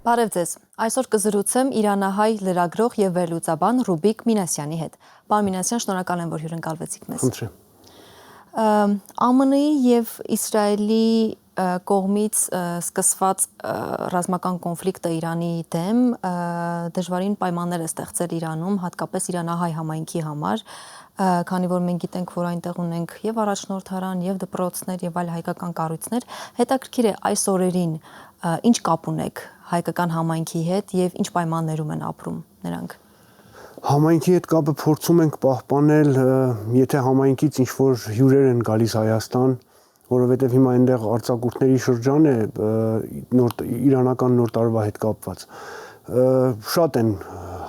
Բարև ձեզ։ Այսօր կզրուցեմ իրանահայ լրագրող եւ վերլուծաբան Ռուբիկ Մինասյանի հետ։ Պարոն Մինասյան, շնորհակալ եմ, որ հյուրընկալվեցիք մեզ։ Խնդրեմ։ ԱՄՆ-ի եւ Իսրայելի կողմից սկսված ռազմական կոնֆլիկտը Իրանի դեմ դժվարին պայմաններ է ստեղծել Իրանում, հատկապես իրանահայ համայնքի համար, քանի որ մենք գիտենք, որ այնտեղ ունենք եւ առաջնորդարան, եւ դպրոցներ, եւ այլ հայկական կառույցներ, հետաքրքիր է այս օրերին ինչ կապ ունեք հայկական համայնքի հետ եւ ինչ պայմաններում են ապրում նրանք։ Համայնքի հետ կապը փորձում ենք պահպանել, եթե համայնքից ինչ որ հյուրեր են գալիս Հայաստան, որովհետեւ հիմա այնտեղ արձակուրդների շրջան է իրանական նոր տարվա հետ կապված։ Շատ են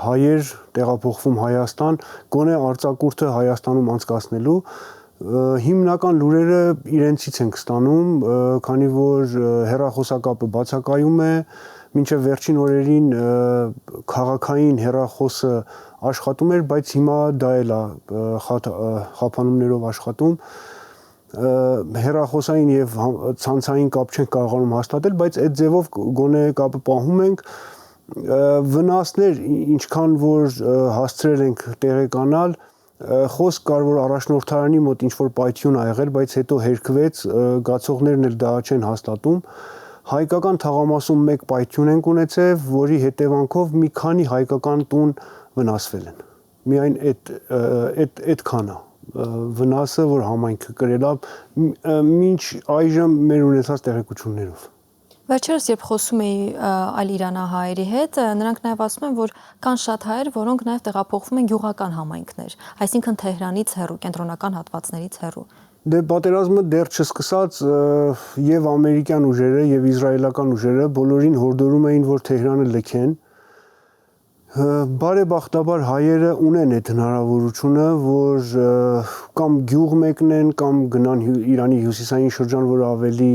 հայեր տեղափոխվում Հայաստան, գոնե արձակուրդը Հայաստանում անցկացնելու, հիմնական լուրերը իրենցից ենք ստանում, քանի որ հեռախոսակապը բացակայում է, մինչև վերջին օրերին քաղաքային հեռախոսը աշխատում էր, բայց հիմա դա էլ է խափանումներով աշխատում, հեռախոսային եւ ցանցային կապ չենք կարողանում հաստատել, բայց այդ ձևով գոնե կապը պահում ենք, վնասներ ինչքան որ հասցրել ենք տեղեկանալ, խոսք կար, որ առաջնորդարանի մոտ ինչ որ պայթյուն ա եղել, բայց հետո հերքվեց, գացողներն էլ դա չեն հաստատում։ Հայկական թաղամասում մեկ պայթյուն ենք ունեցել, որի հետևանքով մի քանի հայկական տուն վնասվել են։ Միայն այդքան է վնասը, որ համայնքը կրել է մինչ այժմ մեր ունեցած տեղեկություններով։ Վերջերս երբ խոսում էի այլ իրանահայերի հետ, նրանք նաև ասում են, որ կան շատ հայեր, որոնք նաև տեղափոխվում են գյուղական համայնքներ, այսինքն Թեհրանից հեռու, կենտրոնական հատվածներից հեռու։ Դե պատերազմը դեռ չսկսած եւ ամերիկյան ուժերը եւ իսրայելական ուժերը բոլորին հորդորում էին, որ Թեհրանը լքեն։ Բարեբախտաբար հայերը ունեն այդ հնարավորությունը, որ կամ գյուղ մեկնեն, կամ գնան Իրանի հյուսիսային շրջան, որ ավելի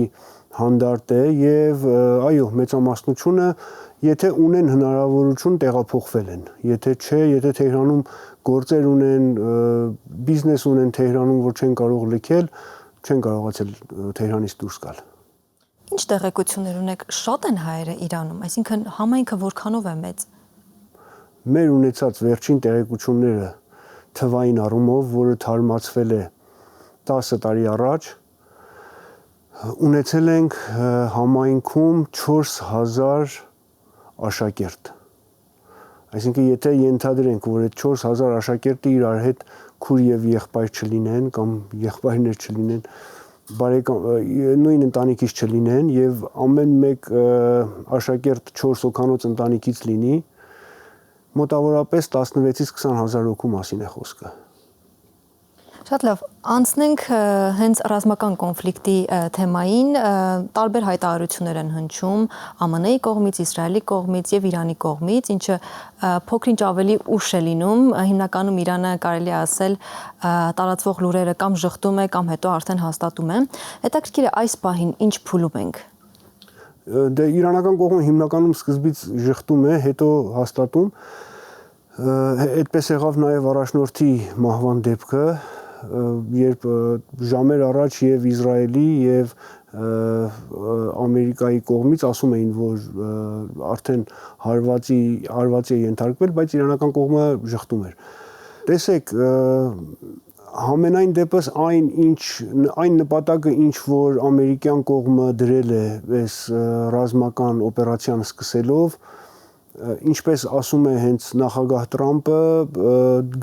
հանդարտ է եւ այո, մեծամասնությունը եթե ունեն հնարավորություն տեղափոխվել են, եթե չէ, եթե Թեհրանում գործեր ունեն, բիզնես ունեն Թեհրանում, որ չեն կարող լքել, չեն կարողացել Թեհրանից դուրս գալ։ Ինչ տեղեկություններ ունեք, շատ են հայերը Իրանում, այսինքն համայնքը որքանով է մեծ։ Մեր ունեցած վերջին տեղեկությունները թվային առումով, որը թարմացվել է 10 տարի առաջ, ունեցել ենք համայնքում 4000 աշակերտ։ Այսինքն եթե ենթադրենք, որ այդ 4000 աշակերտը իրար հետ քուր եւ եղբայր չլինեն կամ եղբայրներ չլինեն, նույն ընտանիքից չլինեն եւ ամեն մեկ աշակերտ 4 հոգանոց ընտանիքից լինի, մոտավորապես 16-ից 20000 հոգու մասին է խոսքը։ Շատ լավ, անցնենք հենց ռազմական կոնֆլիկտի թեմային, տարբեր հայտարարություններ են հնչում ԱՄՆ-ի կողմից, Իսրայելի կողմից եւ Իրանի կողմից, ինչը փոքր-ինչ ավելի ուշ է լինում, հիմնականում Իրանը կարելի է ասել տարածվող լուրերը կամ ժխտում է կամ հետո արդեն հաստատում է։ Հետաքրքիր է այս պահին ինչ փուլում ենք։ Դե իրանական կողմը հիմնականում սկզբից ժխտում է, հետո հաստատում։ Այդպես եղավ նաեւ առաջնորդի մահվան դեպքը, երբ ժամեր առաջ եւ Իսրայելի եւ Ամերիկայի կողմից ասում էին, որ արդեն հարվածի է ենթարկվել, բայց իրանական կողմը ժխտում էր։ Տեսեք, համենայն դեպս այն նպատակը, ինչ որ ամերիկյան կողմը դրել է այս ռազմական օպերացիան սկսելով, ինչպես ասում է հենց նախագահ Տրամպը,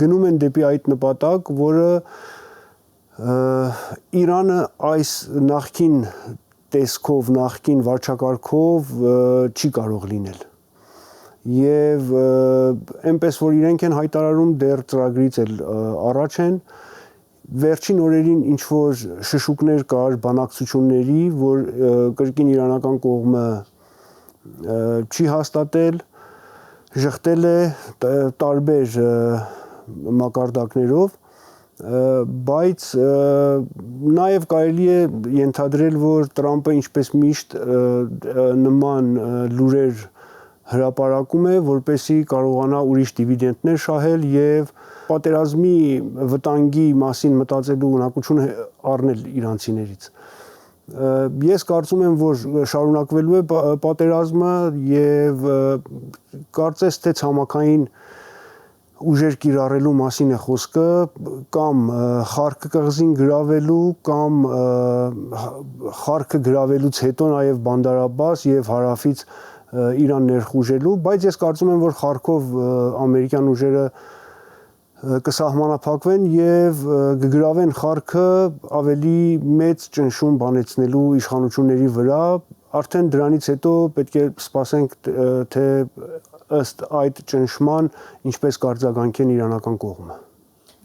գնում են դեպի այդ նպատակ, որը Իրանը այս նախկին տեսքով, նախկին վարչակարգով չի կարող լինել։ Եվ այնպես որ իրենք են հայտարարում, դեռ ծրագրից էլ առաջ են, վերջին օրերին ինչ որ շշուկներ կար բանակցությունների, որ կրկին իրանական կողմը չի հաստատել, ժխտել է տարբեր մակարդակներով, բայց նաև կարելի է ենթադրել, որ Տրամպը ինչպես միշտ նման լուրեր հրապարակում է, որպեսզի կարողանա ուրիշ դիվիդենտներ շահել եւ պատերազմի վտանգի մասին մտածելու ունակություն առնել իրանցիներից։ Ես կարծում եմ, որ շարունակվելու է պատերազմը եւ կարծես թե ցամաքային ուժեր կիրառելու մասին է խոսքը, կամ Խարքը կղզին գրավելու, կամ Խարքը գրավելուց հետո նաև Բանդար Աբբաս եւ հարավից Իրան ներխուժելու, բայց ես կարծում եմ, որ Խարքով ամերիկյան ուժերը կսահմանափակվեն եւ կգրավեն Խարքը ավելի մեծ ճնշում բանեցնելու իշխանությունների վրա, արդեն դրանից հետո պետք է սպասենք, թե ըստ այդ ճնշման ինչպես կարձագանքեն իրանական կողմը։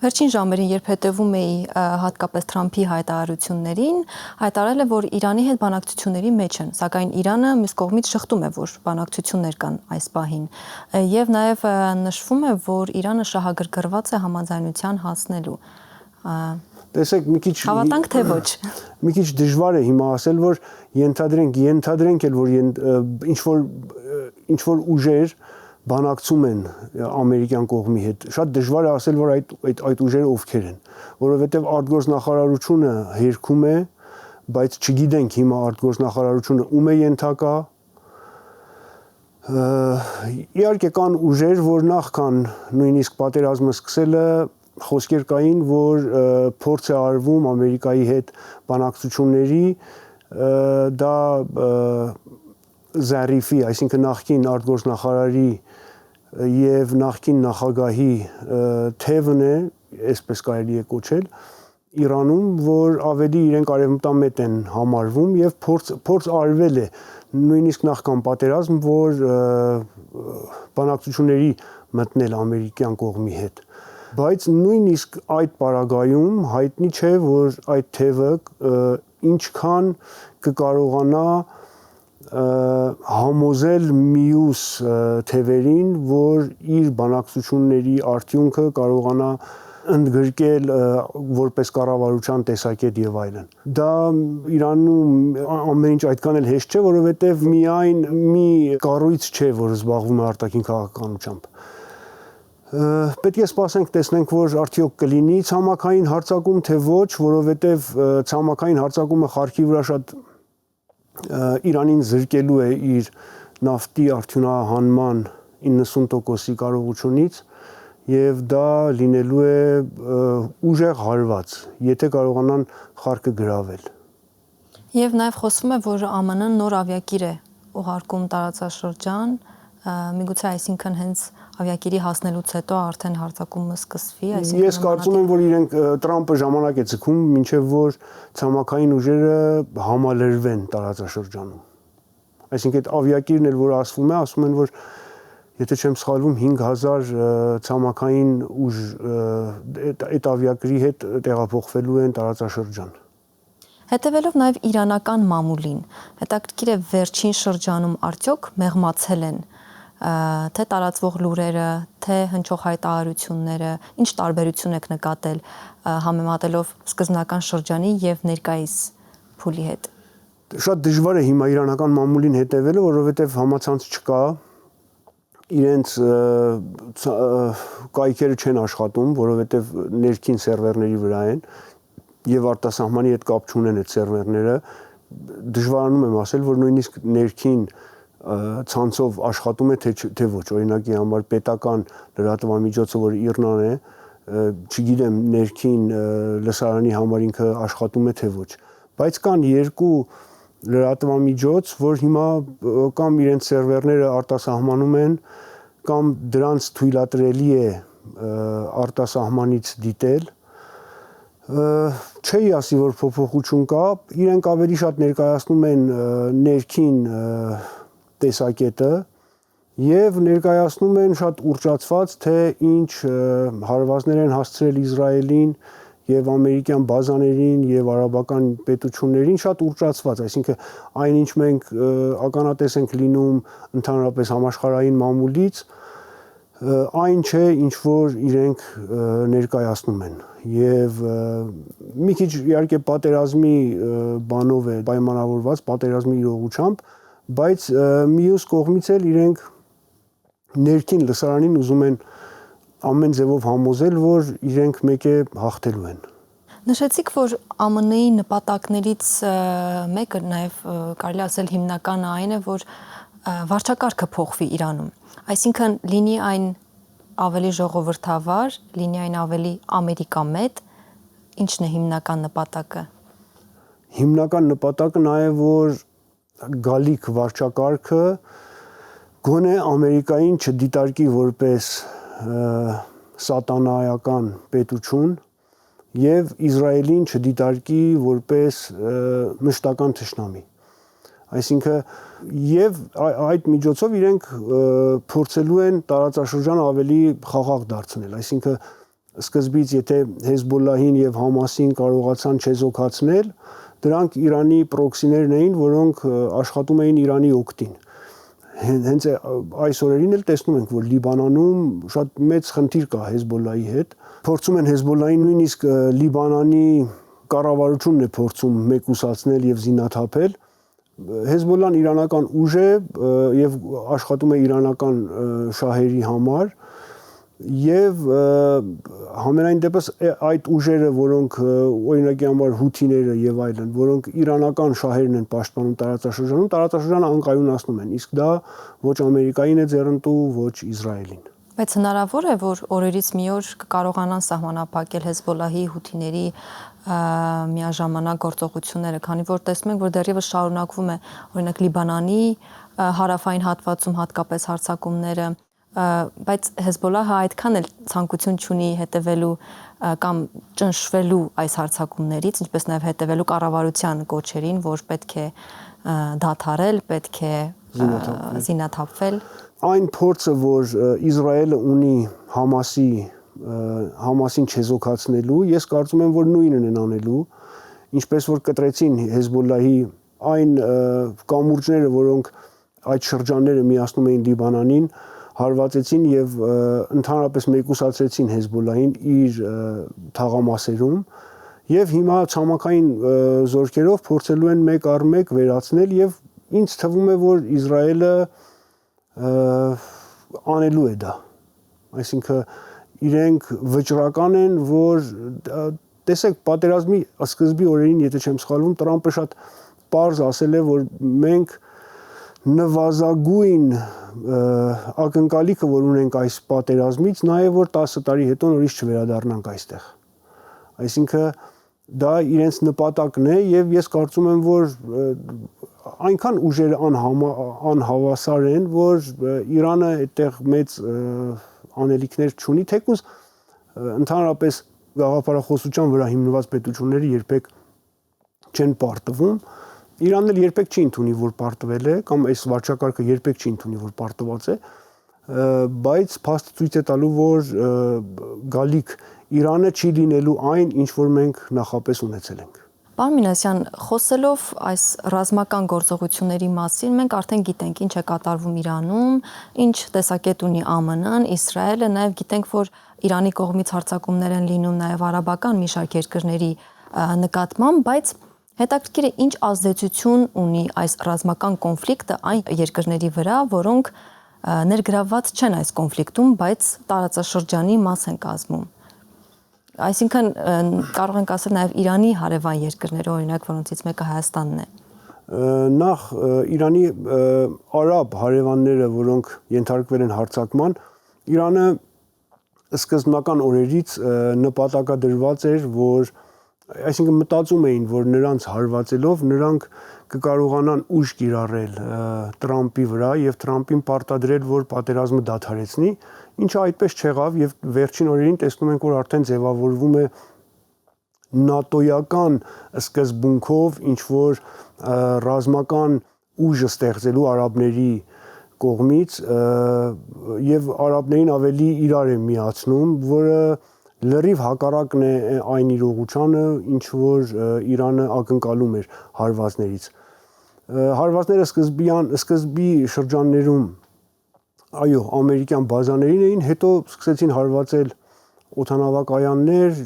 Վերջին ժամերին, երբ հետևում էի հատկապես Թրամփի հայտարարություններին, հայտարարել է, որ Իրանի հետ բանակցությունների մեջ են, սակայն Իրանը մյուս կողմից շղթում է, որ բանակցություններ կան այս պահին, եւ նաեւ նշվում է, որ Իրանը շահագրգռված է համաձայնության հասնելու։ Տեսեք, մի քիչ հավատանք թե ոչ։ Մի քիչ դժվար է հիմա ասել, որ ենթադրենք էլ, որ ինչ որ ուժեր բանակցում են ամերիկյան կողմի հետ։ Շատ դժվար է ասել, որ այդ ուժերը ովքեր են, որովհետև արտգործնախարարությունը հերքում է, բայց չգիտենք հիմա արտգործնախարարությունը ում է ենթակա։ Իհարկե կան ուժեր, որ նախքան նույնիսկ պատերազմը սկսելը խոսքեր կային, որ փորձ է արվում Ամերիկայի հետ բանակցությունների, դա Զարիֆի, այսինքն նախկին արտգործնախարարի եւ նախկին նախագահի թևն է, այսպես կարելի է կոչել, Իրանում, որ ավելի իրենք արևմտամետ են համարվում եւ փորձ արվել է նույնիսկ նախքան պատերազմ, որ բանակցությունների մտնել ամերիկյան կողմի հետ։ Բայց նույնիսկ այդ պարագայում հայտնի չէ, որ այդ թևը ինչքան կկարողանա համոզել մյուս թևերին, որ իր բանակցությունների արդյունքը կարողանա ընդգրկել որպես կառավարության տեսակետ եւ այլն։ Դա Իրանում ամեն ինչ այդքան էլ հեշտ չէ, որովհետեւ միայն մի կառույց չէ, որ զբաղվում է արտաքին քաղաքականությամբ։ Պետք է սպասենք, տեսնենք, որ արդյոք կլինի ցամաքային հարձակում, թե ոչ, որովհետև ցամաքային հարձակումը Խարքի վրա շատ Իրանին զրկելու է իր նավթի արդյունահանման 90%-ի կարողությունից եւ դա լինելու է ուժեղ հարված, եթե կարողանան Խարքը գրավել։ Եվ նաև խոսվում է, որ ԱՄՆ-ն նոր ավիակիր է ուղարկում տարածաշրջան, միգուցե այսինքն հենց ավիակիրի հասնելուց հետո արդեն հարձակումը սկսվի, այսինքն Ես կարծում եմ, որ իրենք Տրամպը ժամանակ է ցկում, մինչև որ ցամաքային ուժերը համալրվեն տարածաշրջանում։ Այսինքն այդ ավիակիրն էլ որ ասվում են, որ եթե չեմ սխալվում 5000 ցամաքային ուժ այդ ավիակրի հետ տեղափոխվելու են տարածաշրջան։ Հետևելով նաև իրանական մամուլին, հետաքրքիր է վերջին շրջանում արդյոք մեղմացել են թե տարածվող լուրերը, թե հնչող հայտարարությունները, ինչ տարբերություն եք նկատել համեմատելով սկզբնական շրջանի եւ ներկայիս փուլի հետ։ Շատ դժվար է հիմա իրանական մամուլին հետևելը, որովհետեւ համացանց չկա, իրենց կայքերը չեն աշխատում, որովհետեւ ներքին սերվերների վրա են եւ արտասահմանի հետ կապ չունեն այդ սերվերները, դժվարանում եմ ասել, որ նույնիսկ ներքին ցանցով աշխատում է թե ոչ, օրինակի համար պետական լրատվամիջոցը, որ Իրնան է, չգիտեմ ներքին լսարանի համար ինքը աշխատում է թե ոչ, բայց կան երկու լրատվամիջոց, որ հիմա կամ իրենց սերվերները արտասահմանում են, կամ դրանց թույլատրելի է արտասահմանից դիտել, չի ասի, որ փոփոխություն կա, իրենք ավելի շատ ներկայացնում են ներքին տեսակետը եւ ներկայացնում են շատ ուռճացված, թե ինչ հարվածներ են հասցրել Իսրայելին եւ ամերիկյան բազաներին եւ արաբական պետություններին, շատ ուռճացված, այսինքն այնինչ մենք ականատես ենք լինում ընդհանրապես համաշխարհային մամուլից, այն չէ, ինչ որ իրենք ներկայացնում են եւ մի քիչ իհարկե պատերազմի բանով է պայմանավորված, պատերազմի իրողությամբ, բայց մյուս կողմից էլ իրենք ներքին լսարանին ուզում են ամեն ձևով համոզել, որ իրենք մեկ է հաղթելու են։ Նշեցիք, որ ԱՄՆ-ի նպատակներից մեկը նաև կարելի ասել հիմնականը այն է, որ վարչակարգը փոխվի Իրանում։ Այսինքն լինի այն ավելի ժողովրդավար, լինի այն ավելի ամերիկամետ, ինչն է հիմնական նպատակը։ Հիմնական նպատակը նա է, որ գալիք վարչակարգը գոնե Ամերիկային չդիտարկի որպես սատանայական պետություն եւ Իսրայելին չդիտարկի որպես մշտական թշնամի։ Այսինքն եւ այդ միջոցով իրենք փորձելու են տարածաշրջանը ավելի խաղաղ դարձնել, այսինքն սկզբից եթե Հեզբոլլահին եւ Համասին կարողացան չեզոքացնել, դրանք Իրանի պրոքսիներն էին, որոնք աշխատում էին Իրանի օգտին։ Հենց այս օրերին էլ տեսնում ենք, որ Լիբանանում շատ մեծ խնդիր կա Հեզբոլլահի հետ։ Փորձում են Հեզբոլլահին նույնիսկ Լիբանանի կառավարությունն է փորձում մեկուսացնել եւ զինաթափել։ Հեզբոլլահն իրանական ուժ է եւ աշխատում է իրանական շահերի համար եւ համենայն դեպս այդ ուժերը, որոնք օրինակի համար հութիները եւ այլն, որոնք իրանական շահերն են պաշտպանում տարածաշրջանը անկայունացնում են, իսկ դա ոչ Ամերիկային է ձեռնտու, ոչ Իսրայելին։ Բայց հնարավոր է, որ օրերից մի օր կկարողանան սահմանափակել Հեզբոլլահի, հութիների միաժամանակ գործողությունները, քանի որ տեսնում ենք, որ դեռևս շարունակվում է օրինակ Լիբանանի հարավային հատվածում հատկապես հարձակումները, բայց Հեզբոլլահը այդքան էլ ցանկություն չունի հետևելու կամ ճնշվելու այս հարձակումներից, ինչպես նաև հետևելու կառավարության կոչերին, որ պետք է դադարել, պետք է զինաթափվել։ Այն փորձը, որ Իսրայելը ունի Համասին չեզոքացնելու, ես կարծում եմ, որ նույնն են անելու, ինչպես որ կտրեցին Հեզբոլլահի այն կամուրջները, որոնք այդ շրջանները միացնում էին Լիբանանին, հարվածեցին եւ ընդհանրապես մեկուսացրեցին Հեզբոլլահին իր թաղամասերում եւ հիմա ցամաքային զորքերով փորձելու են մեկ առ մեկ վերացնել եւ ինձ թվում է, որ Իսրայելը անելու է դա։ Այսինքն իրենք վճռական են, որ տեսեք պատերազմի սկզբի օրերին, եթե չեմ սխալվում, Տրամպը շատ պարզ ասել է, որ մենք նվազագույն ակնկալիքը, որ ունենք այս պատերազմից, նա է, որ 10 տարի հետո նորից չվերադառնանք այստեղ։ Այսինքն դա իրենց նպատակն է եւ ես կարծում եմ, որ այնքան ուժերը անհավասար են, որ Իրանը այդտեղ մեծ անելիքներ չունի, թեկուզ ընդհանրապես գաղափարախոսության վրա հիմնված պետությունները երբեք չեն պարտվում։ Իրանն էլ երբեք չի ընդունի, որ պարտվել է, կամ այս վարչակարգը երբեք չի ընդունի, որ պարտված է, բայց փաստը ցույց է տալու, որ գալիք Իրանը չի լինելու այն, ինչ որ մենք նախապես ունեցել ենք։ Պարոն Մինասյան, խոսելով այս ռազմական գործողությունների մասին, մենք արդեն գիտենք ինչ է կատարվում Իրանում, ինչ տեսակետ ունի ԱՄՆ-ն, Իսրայելը, նաև գիտենք, որ Իրանի կողմից հարձակումներ են լինում նաև արաբական մի շարք երկրների նկատմամբ, բայց հետաքրքիր է ինչ ազդեցություն ունի այս ռազմական կոնֆլիկտը այն երկրների վրա, որոնք ներգրավված չեն այս կոնֆլիկտում, բայց տարածաշրջանի մաս են կազմում։ Այսինքն կարող ենք ասել նաև Իրանի հարևան երկրները, օրինակ, որոնցից մեկը Հայաստանն է։ Նախ Իրանի արաբ հարևանները, որոնք ենթարկվել են հարձակման, Իրանը սկզբնական օրերից նպատակադրված էր, որ այսինքն մտածում էին, որ նրանց հարվածելով նրանք կկարողանան ուժ կիրառել Տրամպի վրա եւ Տրամպին պարտադրել, որ պատերազմը դադարեցնի, ինչը այդպես չեղավ եւ վերջին օրերին տեսնում ենք, որ արդեն ձևավորվում է նատոյական սկզբունքով ինչ որ ռազմական ուժ ստեղծելու արաբների կողմից եւ արաբներին ավելի իրար է միացնում, որը լրիվ հակառակն է այն իրողությանը, ինչ որ Իրանը ակնկալում էր հարվածներից։ Հարվածները սկզբի շրջաններում այո, ամերիկյան բազաներին էին, հետո սկսեցին հարվածել օդանավակայաններ,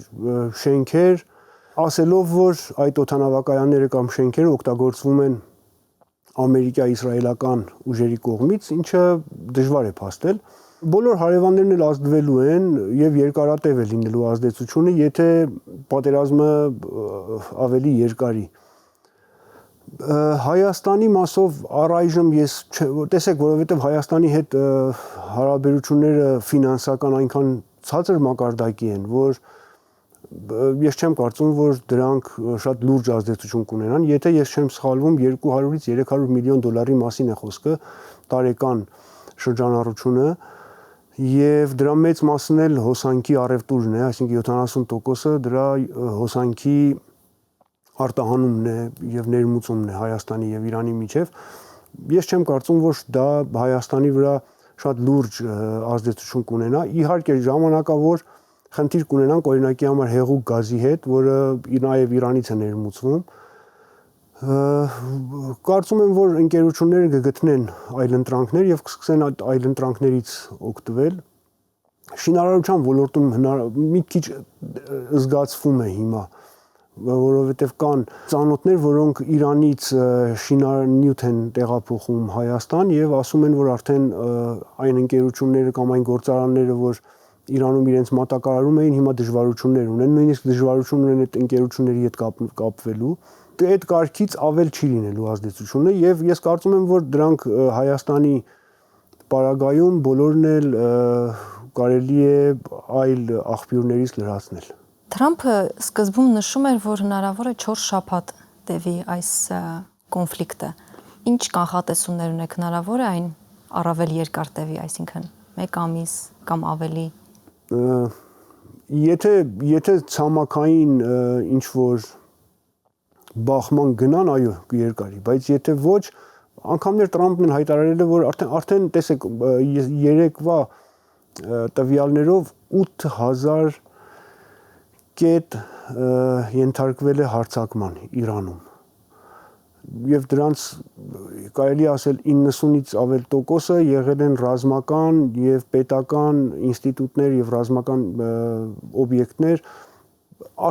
շենքեր, ասելով, որ այդ օդանավակայանները կամ շենքերը օգտագործվում են ամերիկա-իսրայելական ուժերի կողմից, ինչը դժվար է փաստել։ Բոլոր հարևաններն էլ ազդվելու են եւ երկարատև է լինելու ազդեցությունը, եթե պատերազմը ավելի երկարի։ Հայաստանի մասով առայժմ ես տեսեք, որովհետեւ Հայաստանի հետ հարաբերությունները ֆինանսական այնքան ցածր մակարդակի են, որ ես չեմ կարծում, որ դրանք շատ լուրջ ազդեցություն կունենան, եթե ես չեմ սխալվում 200-ից 300 միլիոն դոլարի մասին է խոսքը տարեկան շրջանառությունը եւ դրա մեծ մասն էլ հոսանքի առևտուրն է, այսինքն 70%-ը դրա հոսանքի արտահանումն է եւ ներմուծումն է Հայաստանի եւ Իրանի միջեւ։ Ես չեմ կարծում, որ դա Հայաստանի վրա շատ լուրջ ազդեցություն կունենա։ Իհարկե ժամանակավոր խնդիր կունենանք օրինակի համար հեղուկ գազի հետ, որը նաեւ Իրանից է ներմուծվում։ Կարծում եմ, որ ընկերությունները կգտնեն այլընտրանքներ եւ կսկսեն այդ այլընտրանքներից օգտվել։ Շինարարության ոլորտում մի քիչ զգացվում է հիմա, որովհետեւ կան ծանոթներ, որոնք Իրանից շինանյութ են տեղափոխում Հայաստան եւ ասում են, որ արդեն այն ընկերությունները կամ այն գործարանները, որ Իրանում իրենց մատակարարում էին, հիմա դժվարություններ ունեն, նույնիսկ դժվարություն ունեն այդ ընկերությունների հետ կապվելու։ Այդ կարգից ավել չի լինելու ազդեցությունը եւ ես կարծում եմ, որ դրանք Հայաստանի պարագայում բոլորն էլ կարելի է այլ աղբյուրներից լրացնել։ Թրամփը սկզբում նշում էր, որ հնարավոր է 4 շաբաթ տևի այս կոնֆլիկտը։ Ինչ կանխատեսումներ ունեք, հնարավոր է այն առավել երկար տևի, այսինքն 1 ամիս կամ ավելի։ Եթե ցամաքային ինչ որ բախման գնան, այո, երկարի, բայց եթե ոչ, անգամներ Տրամփն հայտարարել է, որ արդեն տեսեք, երեկվա տվյալներով 8000 կետ ենթարկվել է հարձակման Իրանում։ Եվ դրանց կարելի ասել 90-ից ավել տոկոսը եղել են ռազմական եւ պետական ինստիտուտներ եւ ռազմական օբյեկտներ,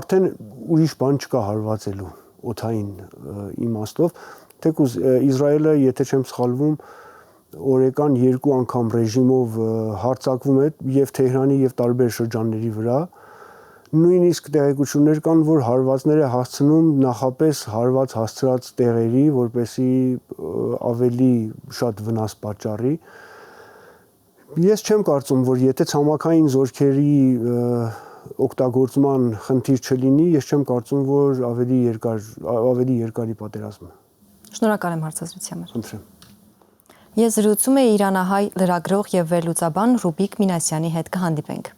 արդեն ուրիշ բան չկա հարվածելու օդային իմաստով, թեկուզ Իսրայելը, եթե չեմ սխալվում, օրեկան 2 անգամ ռեժիմով հարձակվում է եւ Թեհրանի եւ տարբեր շրջանների վրա։ Նույնիսկ տեղեկություններ կան, որ հարվածները հասցնում նախապես հարված հասցրած տեղերի, որպեսզի ավելի շատ վնաս պատճառի։ Ես չեմ կարծում, որ եթե ցամաքային զորքերի օգտագործման խնդիր չլինի, ես չեմ կարծում, որ ավելի երկարի պատերազմը։ Շնորհակալ եմ հարցազրույցի համար։ Խնդրեմ։ Ես զրուցում եի իրանահայ լրագրող եւ վերլուծաբան Ռուբիկ Մինասյանի հետ, կհանդիպենք։